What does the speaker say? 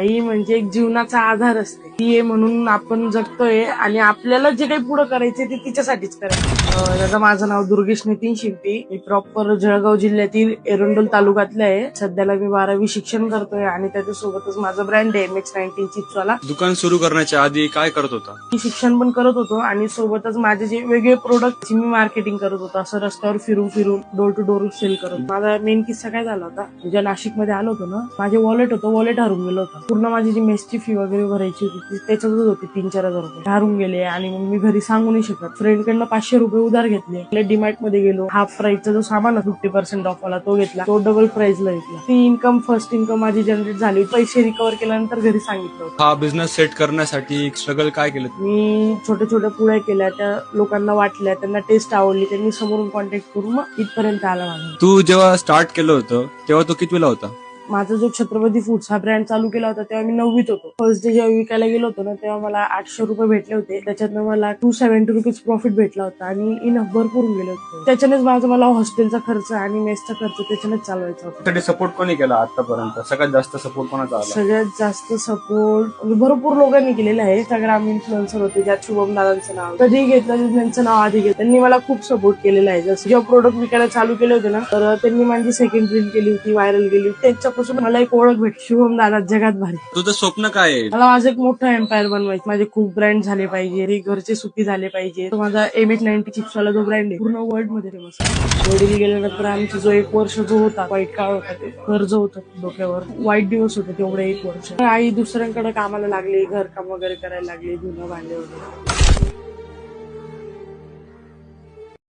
आई म्हणजे एक जीवनाचा आधार असते. ती आहे म्हणून आपण जगतोय आणि आपल्याला जे काही पुढे करायचे ते तिच्यासाठीच करायचं. दादा माझं नाव दुर्गेश नितीन शिंपी. मी प्रॉपर जळगाव जिल्ह्यातील एरंडोल तालुक्यातले आहे. सध्याला मी 12वी शिक्षण करतोय आणि त्याच्यासोबतच माझा ब्रँड आहे MX19 चिप्सवाला. दुकान सुरू करण्याच्या आधी काय करत होता? मी शिक्षण पण करत होतो आणि सोबतच माझे जे वेगळे प्रोडक्टची मी मार्केटिंग करत होतो. असं रस्त्यावर फिरून फिरून डोर टू डोर सेल करत. माझा मेन किस्सा काय झाला होता, ज्या नाशिकमध्ये आलो होतो ना, माझे वॉलेट हरून गेलं होतं. पूर्ण माझी जी मेसची फी वगैरे भरायची होती त्याच्यातच होती 3-4 हजार रुपये हरून गेले आणि मग मी घरी सांगू नाही शकत. फ्रेंडकडनं 500 रुपये उधार घेतले. डीमार्ट मध्ये गेलो, हाफ प्राइसचा जो सामान 50% ऑफ वाला तो घेतला, तो डबल प्राइसला घेतला. ती इन्कम फर्स्ट इन्कम माझी जनरेट झाली. पैसे रिकव्हर केल्यानंतर घरी सांगितलं होतं. हा बिझनेस सेट करण्यासाठी स्ट्रगल काय केलं? मी छोट्या पुड्या केल्या, त्या लोकांना वाटल्या, त्यांना टेस्ट आवडली, त्यांनी समोरून कॉन्टॅक्ट करून मग इथपर्यंत आला माझा. तू जेव्हा स्टार्ट केलं होतं तेव्हा तो कितवीला होता? माझा जो छत्रपती फूड्स हा ब्रँड चालू केला होता तेव्हा मी 9वीत होतो. फर्स्ट डे जेव्हा विकायला गेलो होतो ना, तेव्हा मला 800 रुपये भेटले होते. त्याच्यातनं मला 270 रुपीज प्रॉफिट भेटला होता आणि इनफ भरपूर गेले होते. त्याच्यानेच मला हॉस्टेलचा खर्च आणि मेसचा खर्च त्याच्यानेच चालवायचा होता. त्यासाठी सपोर्ट कोणी केला आतापर्यंत? सगळ्यात जास्त सपोर्ट कोणाचा आला? सगळ्यात जास्त सपोर्ट भरपूर लोकांनी केलेला आहे. इंस्टाग्राम इन्फ्लुएन्सर होते, ज्यात शुभम दादांचं नाव कधी घेतलं, त्यांचं नाव आधी घेतलं. त्यांनी मला खूप सपोर्ट केलेला आहे. जसं जेव्हा प्रोडक्ट विकायला चालू केले होते ना, तर त्यांनी माझी सेकंड रील केली होती, व्हायरल गेली होती. त्यांच्यापासून मला एक ओळख भेटली, शुभम दादा जगात भारी. तुझं स्वप्न काय आहे? मला माझं एक मोठं एम्पायर बनवायचं. माझे खूप ब्रँड झाले पाहिजे, घरचे सुखी झाले पाहिजे. तो माझा MX19 चिप्सवाला जो ब्रँड आहे पूर्ण वर्ल्ड मध्ये फेमस आहे. वडील गेल्यानंतर आमचा जो 1 वर्ष जो होता, वाईट काळ होता, ते कर्ज होतं डोक्यावर, वाईट दिवस होते तेवढे 1 वर्ष. आई दुसऱ्यांकडे कामाला लागली, घरकाम वगैरे करायला लागली, धुणं भांडे वगैरे.